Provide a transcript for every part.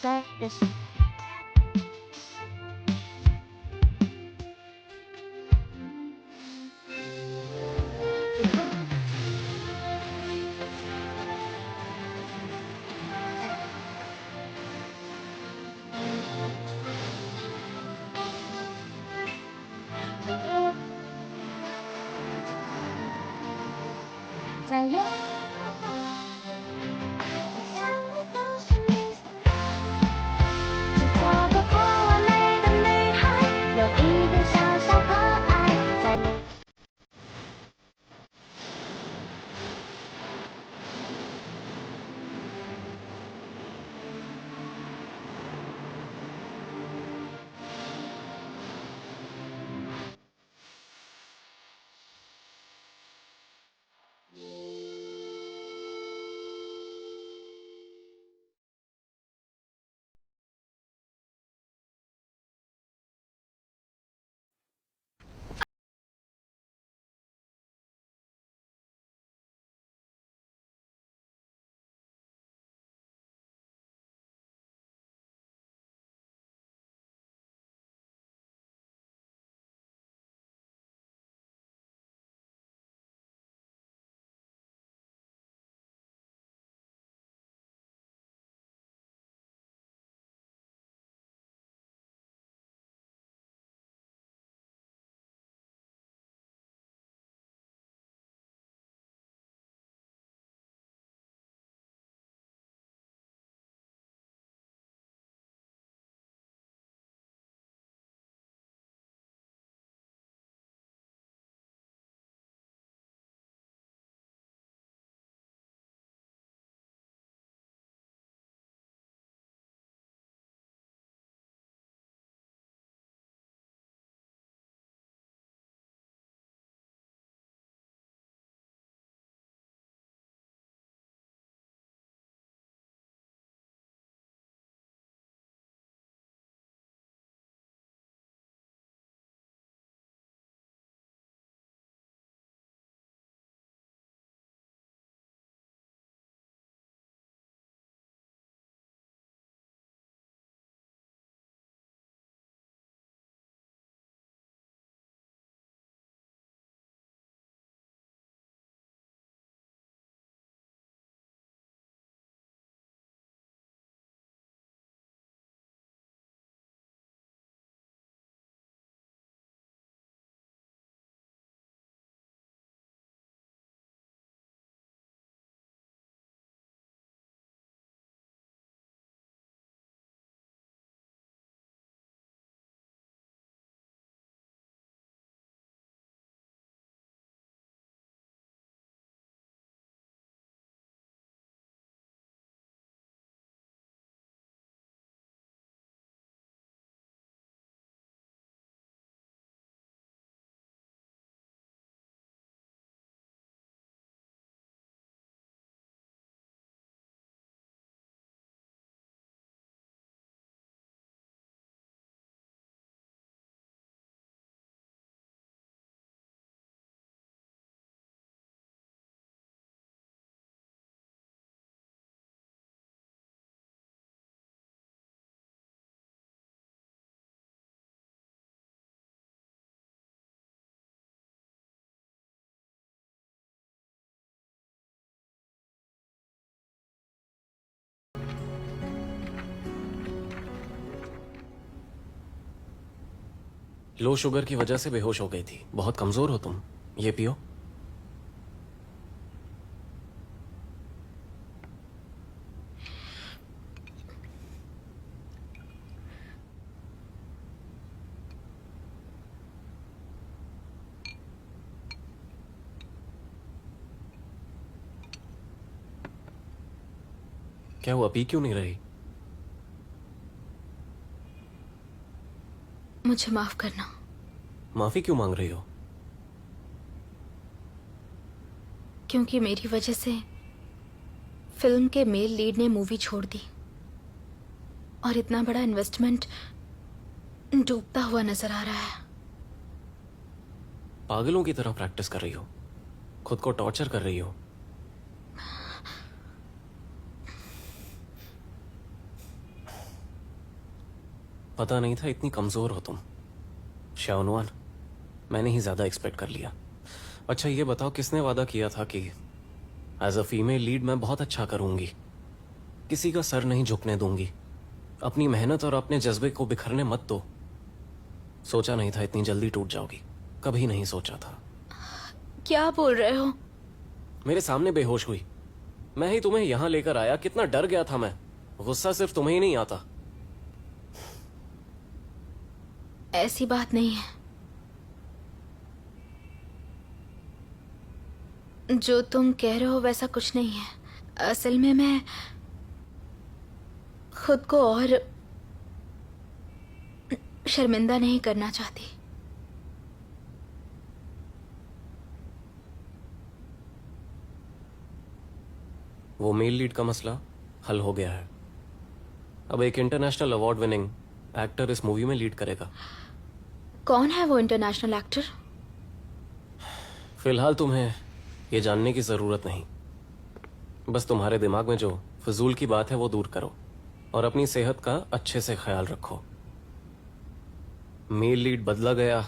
like this. Low sugar की वजह से बेहोश हो गई थी। बहुत कमजोर हो तुम। ये पियो। क्या हुआ, पी क्यों नहीं रही? मुझे माफ करना। माफी क्यों मांग रही हो? क्योंकि मेरी वजह से फिल्म के मेल लीड ने मूवी छोड़ दी और इतना बड़ा इन्वेस्टमेंट डूबता हुआ नजर आ रहा है। पागलों की तरह प्रैक्टिस कर रही हो, खुद को टॉर्चर कर रही हो। पता नहीं था इतनी कमजोर हो तुम। शाओनुआन, मैंने ही ज्यादा एक्सपेक्ट कर लिया। अच्छा ये बताओ, किसने वादा किया था कि एज अ फीमेल लीड मैं बहुत अच्छा करूंगी, किसी का सर नहीं झुकने दूंगी, अपनी मेहनत और अपने जज्बे को बिखरने मत दो। सोचा नहीं था इतनी जल्दी टूट जाओगी, कभी नहीं सोचा था। क्या बोल रहे हो? मेरे सामने बेहोश हुई, मैं ही तुम्हें यहां लेकर आया, कितना डर गया था मैं। गुस्सा सिर्फ तुम्हें ही नहीं आता। ऐसी बात नहीं है। जो तुम कह रहे हो वैसा कुछ नहीं है। असल में मैं खुद को और शर्मिंदा नहीं करना चाहती। वो मेल लीड का मसला हल हो गया है। अब एक इंटरनेशनल अवार्ड विनिंग एक्टर इस मूवी में लीड करेगा। कौन है वो इंटरनेशनल एक्टर? फिलहाल तुम्हें ये जानने की जरूरत नहीं। बस तुम्हारे दिमाग में जो फजूल की बात है वो दूर करो और अपनी सेहत का अच्छे से ख्याल रखो। मेल लीड बदला गया,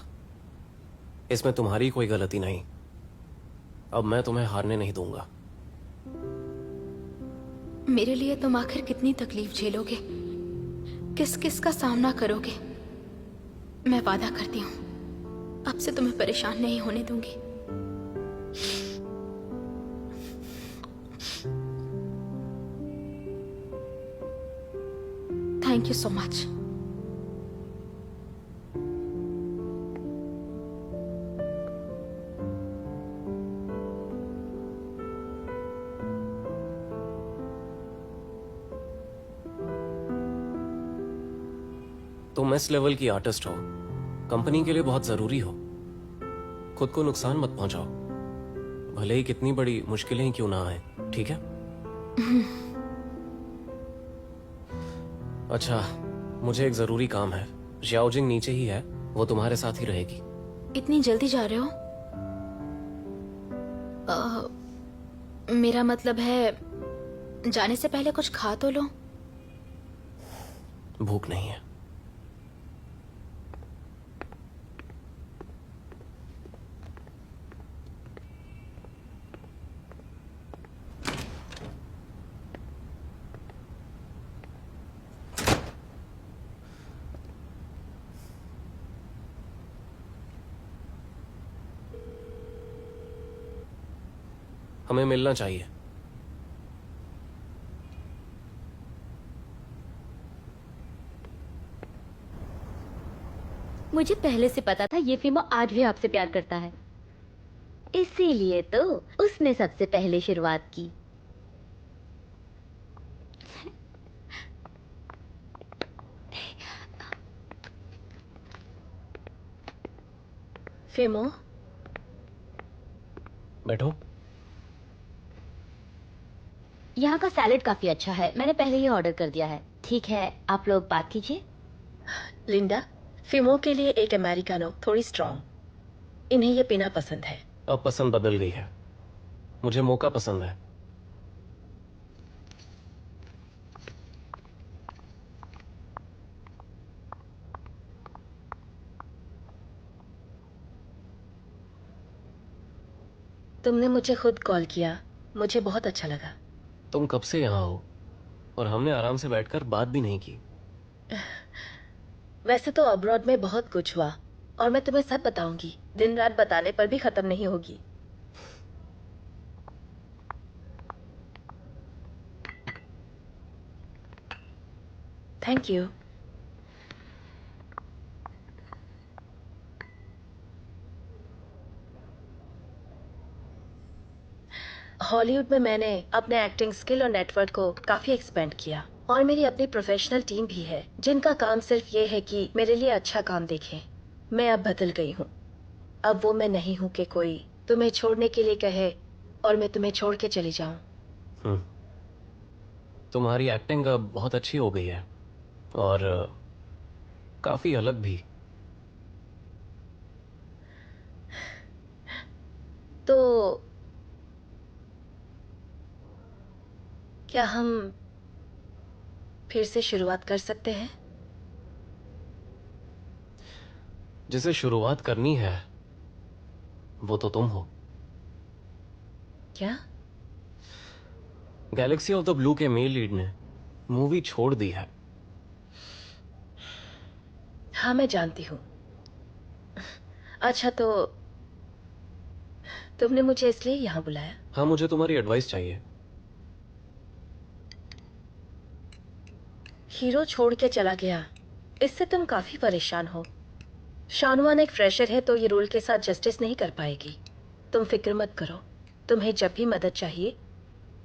इसमें तुम्हारी कोई गलती नहीं। अब मैं तुम्हें हारने नहीं दूंगा। मेरे लिए तुम आखिर कितनी तकलीफ झेलोगे, किस किस का सामना करोगे? मैं वादा करती हूँ अब से तुम्हें परेशान नहीं होने दूंगी। Thank you so much. तुम इस लेवल की आर्टिस्ट हो, कंपनी के लिए बहुत जरूरी हो। खुद को नुकसान मत पहुंचाओ, भले ही कितनी बड़ी मुश्किलें ही क्यों ना आए, ठीक है? अच्छा, मुझे एक जरूरी काम है। जियाओजिंग नीचे ही है, वो तुम्हारे साथ ही रहेगी। इतनी जल्दी जा रहे हो? मेरा मतलब है जाने से पहले कुछ खा तो लो। भूख नहीं है। हमें मिलना चाहिए। मुझे पहले से पता था ये फिल्म आज भी आपसे प्यार करता है, इसीलिए तो उसने सबसे पहले शुरुआत की। फेमो, बैठो। यहाँ का सैलेड काफी अच्छा है, मैंने पहले ही ऑर्डर कर दिया है। ठीक है, आप लोग बात कीजिए। लिंडा, फेमो के लिए एक अमेरिकानो थोड़ी स्ट्रॉन्ग। इन्हें ये पीना पसंद है। अब पसंद बदल गई है, मुझे मौका पसंद है। तुमने मुझे खुद कॉल किया, मुझे बहुत अच्छा लगा। तुम कब से यहाँ हो और हमने आराम से बैठकर बात भी नहीं की। वैसे तो अब्रॉड में बहुत कुछ हुआ और मैं तुम्हें सब बताऊंगी, दिन रात बताने पर भी खत्म नहीं होगी। Thank you. हॉलीवुड में मैंने अपने एक्टिंग स्किल और नेटवर्क को काफी एक्सपेंड किया और मेरी अपनी प्रोफेशनल टीम भी है जिनका काम सिर्फ ये है कि मेरे लिए अच्छा काम देखें। मैं अब बदल गई हूँ। अब वो मैं नहीं हूँ कि कोई तुम्हें छोड़ने के लिए कहे और मैं तुम्हें छोड़ के चली जाऊं। तुम्हारी एक्टिंग अब बहुत अच्छी हो गई है और काफी अलग भी। तो क्या हम फिर से शुरुआत कर सकते हैं? जिसे शुरुआत करनी है वो तो तुम हो। क्या? गैलेक्सी ऑफ द ब्लू के मेल लीड ने मूवी छोड़ दी है। हाँ, मैं जानती हूँ। अच्छा, तो तुमने मुझे इसलिए यहाँ बुलाया? हाँ, मुझे तुम्हारी एडवाइस चाहिए। हीरो छोड़ के चला गया, इससे तुम काफी परेशान हो। शानवान एक फ्रेशर है तो ये रोल के साथ जस्टिस नहीं कर पाएगी। तुम फिक्र मत करो, तुम्हें जब भी मदद चाहिए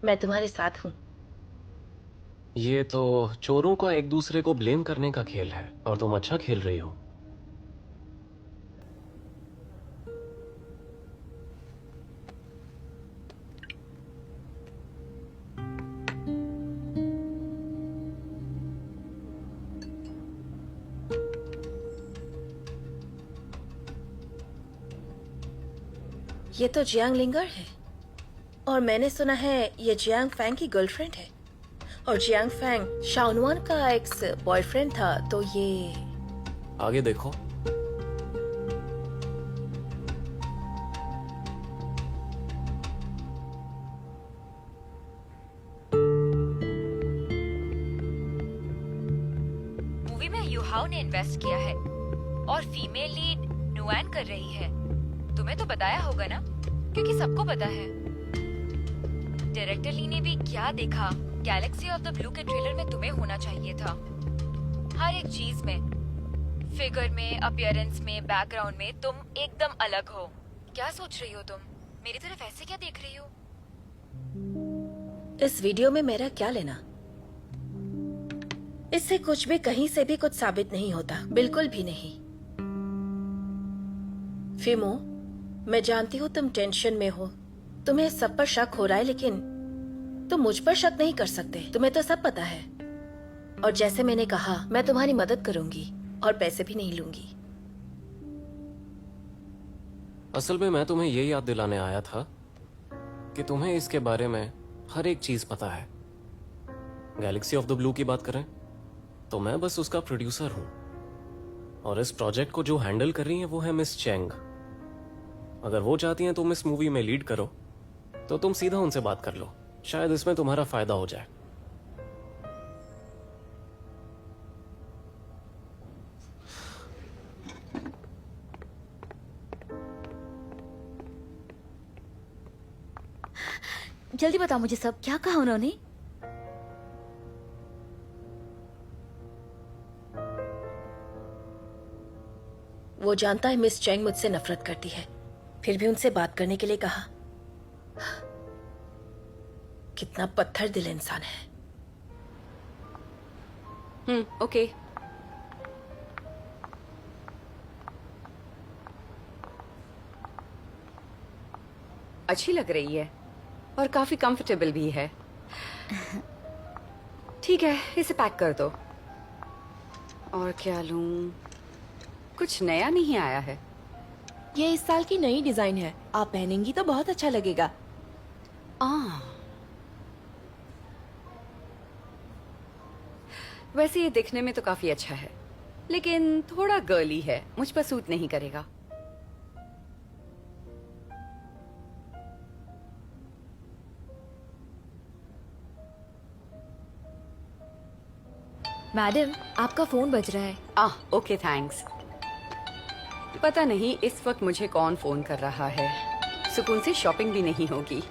मैं तुम्हारे साथ हूँ। ये तो चोरों का एक दूसरे को ब्लेम करने का खेल है और तुम अच्छा खेल रही हो। ये तो जियांग लिंगर है और मैंने सुना है ये जियांग फैंग की गर्लफ्रेंड है और जियांग फैंग शाओनुआन का एक्स बॉयफ्रेंड था, तो ये आगे देखो। मूवी में यूहाओ ने इन्वेस्ट किया है और फीमेल लीड नुआन कर रही है। तुम्हें तो बताया होगा ना, क्योंकि सबको पता है। डायरेक्टर ली ने भी क्या देखा, गैलेक्सी ऑफ द ब्लू के ट्रेलर में तुम्हें होना चाहिए था। हर एक चीज में, फिगर में, अपीयरेंस में, बैकग्राउंड में तुम एकदम अलग हो। क्या सोच रही हो तुम? मेरी तरफ ऐसे क्या देख रही हो? इस वीडियो में मेरा क्या लेना? इससे कुछ भी कहीं से भी कुछ साबित नहीं होता, बिल्कुल भी नहीं। फिमो, मैं जानती हूँ तुम टेंशन में हो, तुम्हें सब पर शक हो रहा है, लेकिन तुम मुझ पर शक नहीं कर सकते। तुम्हें तो सब पता है। और जैसे मैंने कहा, मैं तुम्हारी मदद करूंगी और पैसे भी नहीं लूंगी। असल में मैं तुम्हें ये याद दिलाने आया था कि तुम्हें इसके बारे में हर एक चीज पता है। गैलेक्सी ऑफ द ब्लू की बात करें तो मैं बस उसका प्रोड्यूसर हूं और इस प्रोजेक्ट को जो हैंडल कर रही हैं वो है मिस चेंग। अगर वो चाहती हैं तुम इस मूवी में लीड करो तो तुम सीधा उनसे बात कर लो, शायद इसमें तुम्हारा फायदा हो जाए। जल्दी बताओ मुझे सब, क्या कहा उन्होंने? वो जानता है मिस चेंग मुझसे नफरत करती है, फिर भी उनसे बात करने के लिए कहा। कितना पत्थर दिल इंसान है। ओके। अच्छी लग रही है और काफी कंफर्टेबल भी है। ठीक है, इसे पैक कर दो। और क्या लूं? कुछ नया नहीं आया है। ये इस साल की नई डिजाइन है, आप पहनेंगी तो बहुत अच्छा लगेगा। वैसे ये दिखने में तो काफी अच्छा है, लेकिन थोड़ा गर्ली है, मुझ पर सूट नहीं करेगा। मैडम, आपका फोन बज रहा है। Okay thanks. पता नहीं इस वक्त मुझे कौन फोन कर रहा है। सुकून से शॉपिंग भी नहीं होगी।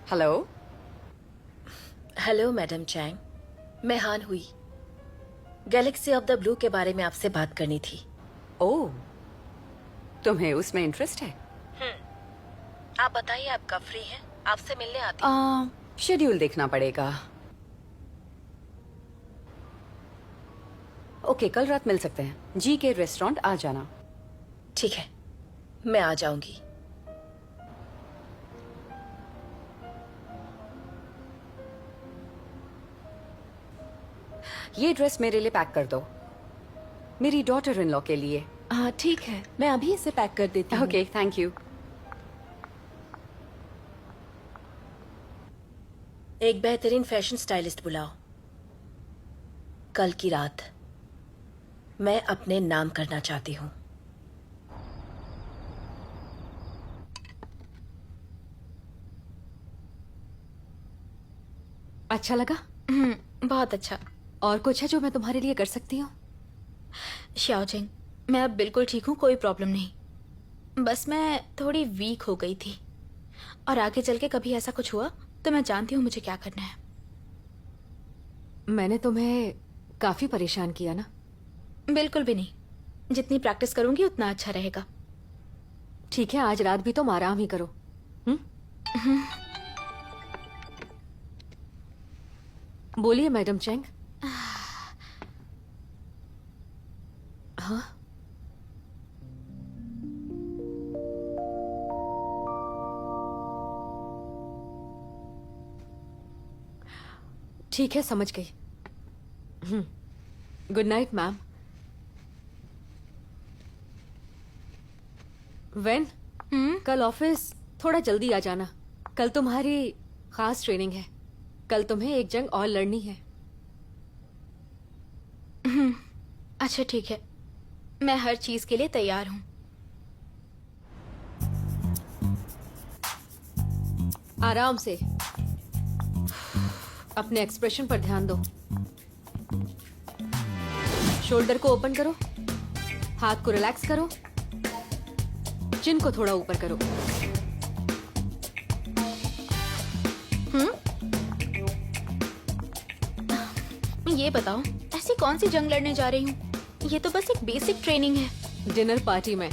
हेलो। हेलो मैडम चैंग, मैं हान हुई। गैलेक्सी ऑफ द ब्लू के बारे में आपसे बात करनी थी। ओह, तुम्हें उसमें इंटरेस्ट है? आप बताइए, आप कब फ्री हैं? आपसे मिलने आती हूँ। शेड्यूल देखना पड़ेगा। ओके, कल रात मिल सकते हैं। जी के रेस्टोरेंट आ जाना। ठीक है, मैं आ जाऊंगी। ये ड्रेस मेरे लिए पैक कर दो, मेरी डॉटर इन लॉ के लिए। हाँ ठीक है, मैं अभी इसे पैक कर देती हूँ। Okay, thank you. एक बेहतरीन फैशन स्टाइलिस्ट बुलाओ। कल की रात मैं अपने नाम करना चाहती हूँ। अच्छा लगा? बहुत अच्छा। और कुछ है जो मैं तुम्हारे लिए कर सकती हूँ? श्याओजिंग, मैं अब बिल्कुल ठीक हूँ, कोई प्रॉब्लम नहीं। बस मैं थोड़ी वीक हो गई थी, और आगे चल के कभी ऐसा कुछ हुआ तो मैं जानती हूँ मुझे क्या करना है। मैंने तुम्हें काफी परेशान किया ना? बिल्कुल भी नहीं, जितनी प्रैक्टिस करूंगी उतना अच्छा रहेगा। ठीक है, आज रात भी तुम आराम ही करो। बोलिए मैडम चेंग। हाँ, ठीक है, समझ गई। Good night ma'am. वेन, कल ऑफिस थोड़ा जल्दी आ जाना। कल तुम्हारी खास ट्रेनिंग है। कल तुम्हें एक जंग और लड़नी है। अच्छा ठीक है, मैं हर चीज के लिए तैयार हूँ। आराम से, अपने एक्सप्रेशन पर ध्यान दो। शोल्डर को ओपन करो, हाथ को रिलैक्स करो, चिन को थोड़ा ऊपर करो। ये बताओ, ऐसी कौन सी जंग लड़ने जा रही हूँ? ये तो बस एक बेसिक ट्रेनिंग है। डिनर पार्टी में।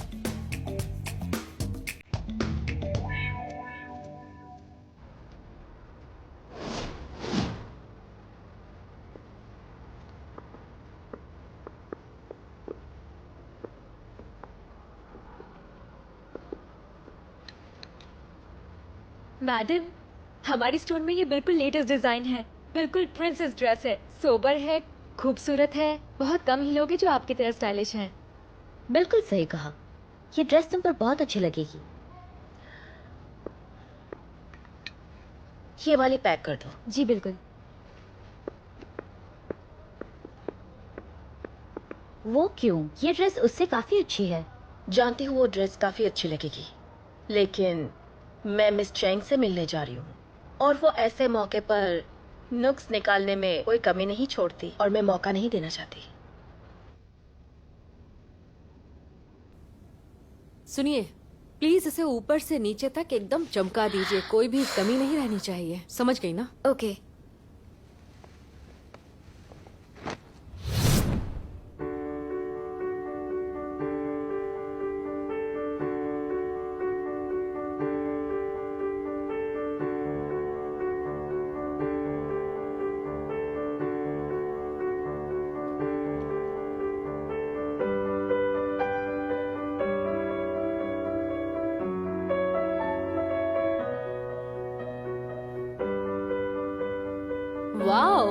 मैडम, हमारी स्टोर में ये बिल्कुल लेटेस्ट डिजाइन है। बिल्कुल प्रिंसेस ड्रेस है, सोबर है, खूबसूरत है। बहुत कम ही लोग हैं जो आपकी तरह स्टाइलिश हैं। बिल्कुल सही कहा, ये ड्रेस तुम पर बहुत अच्छी लगेगी। ये वाली पैक कर दो। जी बिल्कुल। वो क्यों? ये ड्रेस उससे काफी अच्छी है। जानती हूँ वो ड्रेस काफी अच्छी लगेगी, लेकिन मैं मिस चैंग से मिलने जा रही हूँ, और वो ऐसे मौके पर नुक्स निकालने में कोई कमी नहीं छोड़ती, और मैं मौका नहीं देना चाहती। सुनिए, प्लीज इसे ऊपर से नीचे तक एकदम चमका दीजिए। कोई भी कमी नहीं रहनी चाहिए। समझ गई ना? ओके। वाओ,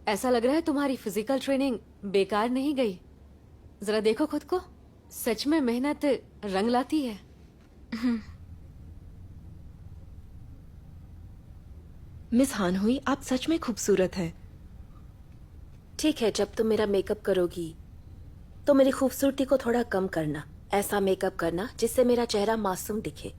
ऐसा लग रहा है तुम्हारी फिजिकल ट्रेनिंग बेकार नहीं गई। जरा देखो खुद को, सच में मेहनत रंग लाती है। मिस हानहुई, आप सच में खूबसूरत हैं। ठीक है, जब तुम मेरा मेकअप करोगी तो मेरी खूबसूरती को थोड़ा कम करना। ऐसा मेकअप करना जिससे मेरा चेहरा मासूम दिखे,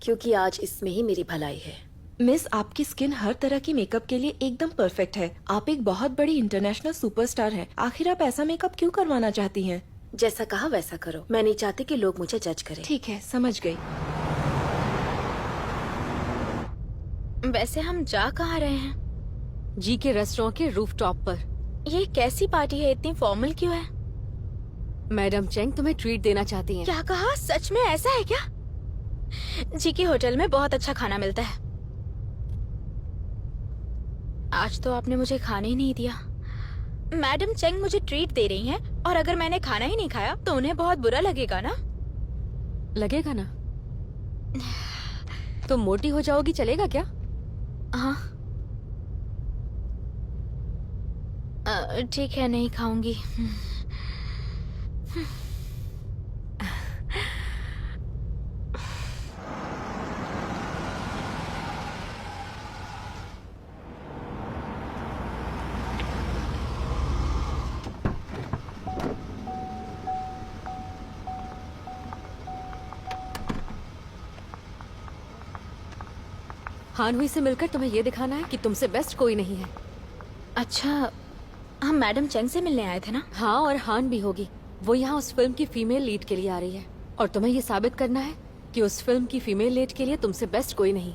क्योंकि आज इसमें ही मेरी भलाई है। मिस, आपकी स्किन हर तरह की मेकअप के लिए एकदम परफेक्ट है। आप एक बहुत बड़ी इंटरनेशनल सुपरस्टार हैं। आखिर आप ऐसा मेकअप क्यों करवाना चाहती हैं? जैसा कहा वैसा करो। मैं नहीं चाहती कि लोग मुझे जज करें। ठीक है, समझ गई। वैसे हम जा कहाँ रहे हैं? जी के रेस्टोरेंट के रूफटॉप पर। ये कैसी पार्टी है? इतनी फॉर्मल क्यों है? मैडम चेंग तुम्हें ट्रीट देना चाहती हैं। क्या कहा? सच में ऐसा है क्या? जी के होटल में बहुत अच्छा खाना मिलता है। आज तो आपने मुझे खाने ही नहीं दिया। मैडम चेंग मुझे ट्रीट दे रही हैं, और अगर मैंने खाना ही नहीं खाया तो उन्हें बहुत बुरा लगेगा ना? लगेगा ना? तुम मोटी हो जाओगी, चलेगा क्या? हाँ। ठीक है, नहीं खाऊंगी। हान हुई से मिलकर तुम्हें ये दिखाना है कि तुमसे बेस्ट कोई नहीं है। अच्छा, हम मैडम चेंग से मिलने आए थे ना? हाँ, और हान भी होगी। वो यहाँ उस फिल्म की फीमेल लीड के लिए आ रही है और तुम्हें ये साबित करना है कि उस फिल्म की फीमेल लीड के लिए तुमसे बेस्ट कोई नहीं।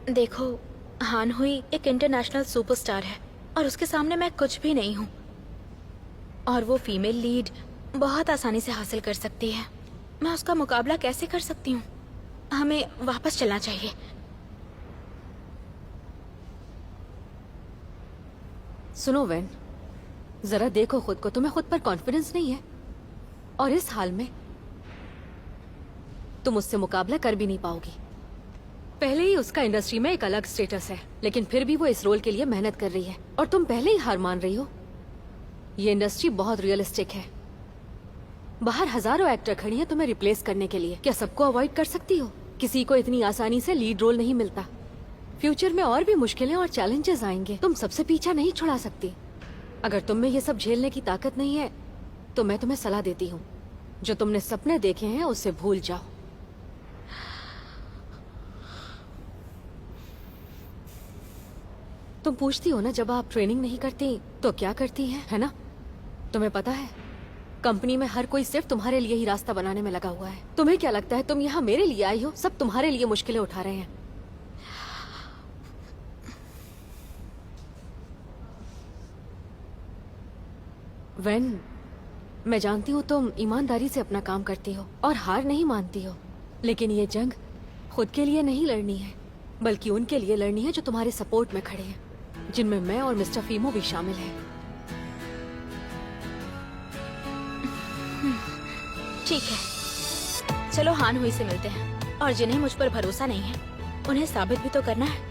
देखो, हान हुई एक इंटरनेशनल सुपरस्टार है और उसके सामने मैं कुछ भी नहीं हूँ। और वो फीमेल लीड बहुत आसानी से हासिल कर सकती है। मैं उसका मुकाबला कैसे कर सकती हूँ? हमें वापस चलना चाहिए। सुनो वेन, जरा देखो खुद को। तुम्हें खुद पर कॉन्फिडेंस नहीं है और इस हाल में तुम उससे मुकाबला कर भी नहीं पाओगी। पहले ही उसका इंडस्ट्री में एक अलग स्टेटस है, लेकिन फिर भी वो इस रोल के लिए मेहनत कर रही है और तुम पहले ही हार मान रही हो। ये इंडस्ट्री बहुत रियलिस्टिक है। बाहर हजारों एक्टर खड़ी हैं तुम्हें रिप्लेस करने के लिए। क्या सबको अवॉइड कर सकती हो? किसी को इतनी आसानी से लीड रोल नहीं मिलता। फ्यूचर में और भी मुश्किलें और चैलेंजेस आएंगे। तुम सबसे पीछा नहीं छुड़ा सकती। अगर तुम में ये सब झेलने की ताकत नहीं है तो मैं तुम्हें सलाह देती हूँ, जो तुमने सपने देखे हैं उसे भूल जाओ। तुम पूछती हो ना जब आप ट्रेनिंग नहीं करती तो क्या करती हैं, है ना? तुम्हें पता है कंपनी में हर कोई सिर्फ तुम्हारे लिए ही रास्ता बनाने में लगा हुआ है। तुम्हें क्या लगता है तुम यहाँ मेरे लिए आई हो? सब तुम्हारे लिए मुश्किलें उठा रहे हैं। वेन, मैं जानती हूँ तुम ईमानदारी से अपना काम करती हो और हार नहीं मानती हो, लेकिन ये जंग खुद के लिए नहीं लड़नी है, बल्कि उनके लिए लड़नी है जो तुम्हारे सपोर्ट में खड़े हैं, जिनमें मैं और मिस्टर फीमो भी शामिल हैं। ठीक है, चलो हान हुई से मिलते हैं। और जिन्हें मुझ पर भरोसा नहीं है उन्हें साबित भी तो करना है।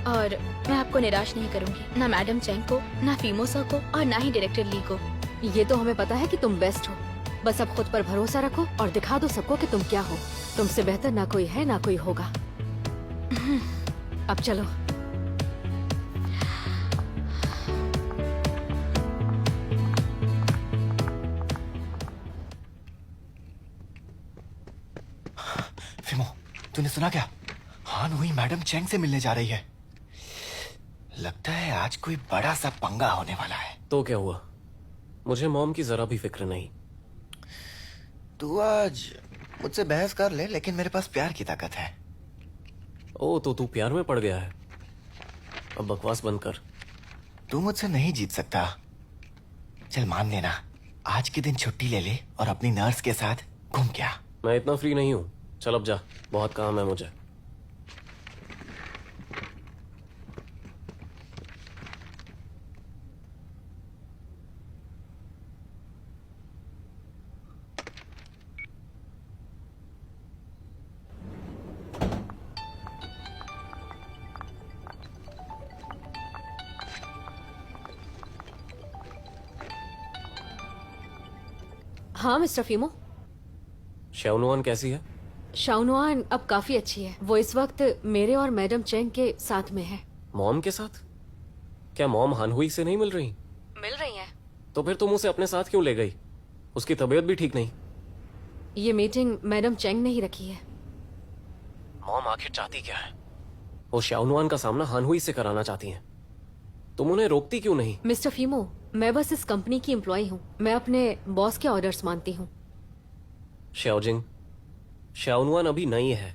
और मैं आपको निराश नहीं करूंगी, ना मैडम चेंग को, ना फीमो सर को और ना ही डायरेक्टर ली को। ये तो हमें पता है कि तुम बेस्ट हो। बस अब खुद पर भरोसा रखो और दिखा दो सबको कि तुम क्या हो। तुमसे बेहतर ना कोई है ना कोई होगा। अब चलो। फिमो, तूने सुना क्या? हान हुई मैडम चेंग से मिलने जा रही है। लगता है आज कोई बड़ा सा पंगा होने वाला है। तो क्या हुआ? मुझे मॉम की जरा भी फिक्र नहीं। तू आज मुझसे बहस कर ले, लेकिन मेरे पास प्यार की ताकत है। ओ, तो तू प्यार में पड़ गया है। अब बकवास बंद कर। तू मुझसे नहीं जीत सकता। चल मान लेना, आज के दिन छुट्टी ले ले और अपनी नर्स के साथ घूम के आ। मैं इतना फ्री नहीं हूँ। चल अब जा, बहुत काम है मुझे। हाँ मिस्टर फीमो। शाओनुआन कैसी है? शाओनुआन अब काफी अच्छी है। वो इस वक्त मेरे और मैडम चेंग के साथ में है। मॉम के साथ? क्या मॉम हानहुई से नहीं मिल रही? मिल रही है। तो फिर तुम उसे अपने साथ क्यों ले गई? उसकी तबीयत भी ठीक नहीं। ये मीटिंग मैडम चेंग ने ही रखी है। मॉम आखिर चाहती क्या है? वो शाओनुआन का सामना हानहुई से कराना चाहती हैं। तुम उन्हें रोकती क्यों नहीं? मिस्टर फीमो, मैं बस इस कंपनी की एम्प्लॉय हूँ। मैं अपने बॉस के ऑर्डर्स मानती हूँ। शाओजिंग, शाओनुआन अभी नई है।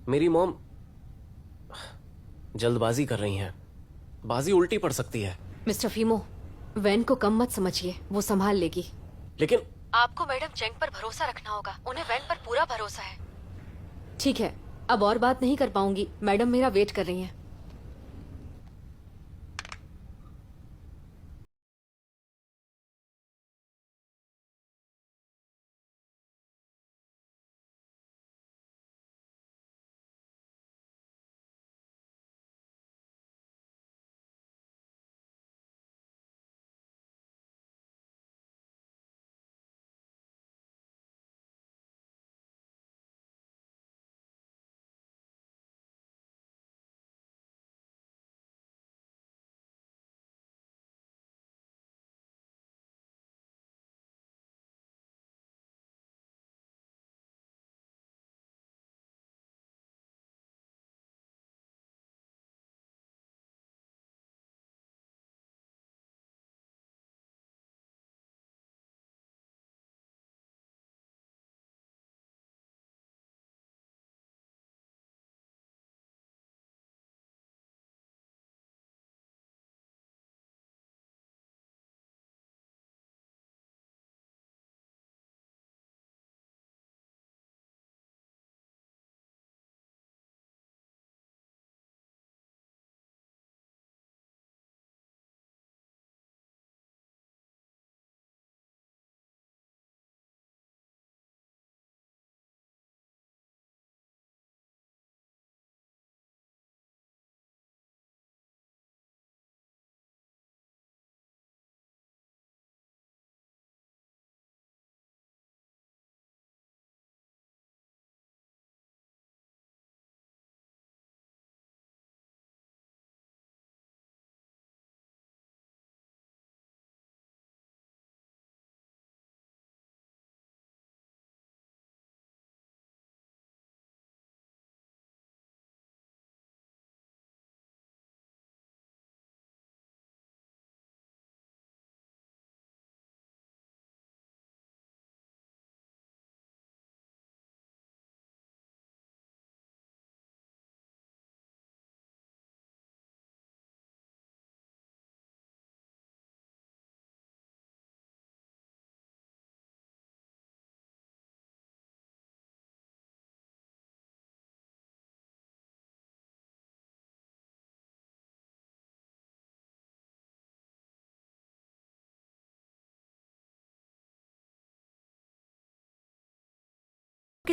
मेरी मॉम जल्दबाजी कर रही हैं। बाजी उल्टी पड़ सकती है। मिस्टर फीमो, वैन को कम मत समझिए, वो संभाल लेगी। लेकिन आपको मैडम चेंग पर भरोसा रखना होगा। उन्हें वैन पर पूरा भरोसा है। ठीक है, अब और बात नहीं कर पाऊंगी। मैडम मेरा वेट कर रही हैं।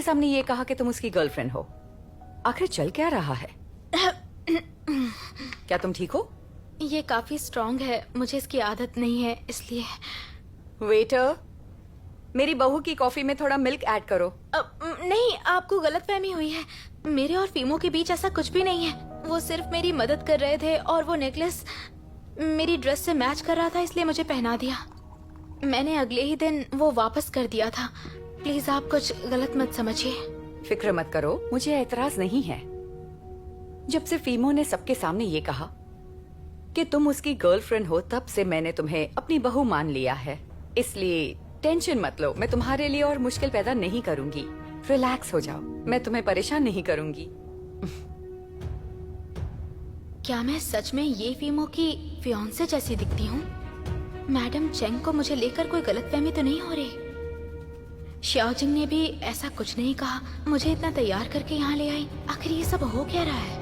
सबके सामने ये कहा कि तुम उसकी गर्लफ्रेंड हो। आखिर चल क्या रहा है? क्या तुम ठीक हो? ये काफी स्ट्रांग है, मुझे इसकी आदत नहीं है इसलिए। वेटर, मेरी बहू की कॉफी में थोड़ा मिल्क ऐड करो। नहीं, आपको गलतफहमी हुई है। मेरे और फीमो के बीच ऐसा कुछ भी नहीं है। वो सिर्फ मेरी मदद कर रहे थे और वो नेकलेस मेरी ड्रेस से मैच कर रहा था, इसलिए मुझे पहना दिया। मैंने अगले ही दिन वो वापस कर दिया था। प्लीज आप कुछ गलत मत समझिए। फिक्र मत करो, मुझे एतराज नहीं है। जब से फीमो ने सबके सामने ये कहा कि तुम उसकी गर्लफ्रेंड हो, तब से मैंने तुम्हें अपनी बहू मान लिया है। इसलिए टेंशन मत लो, मैं तुम्हारे लिए और मुश्किल पैदा नहीं करूंगी। रिलैक्स हो जाओ, मैं तुम्हें परेशान नहीं करूंगी। क्या मैं सच में ये फीमो की फियांसे जैसी दिखती हूँ? मैडम चेंग को मुझे लेकर कोई गलतफहमी तो नहीं हो रही? श्याओजिंग ने भी ऐसा कुछ नहीं कहा। मुझे इतना तैयार करके यहाँ ले आई। आखिर ये सब हो क्या रहा है?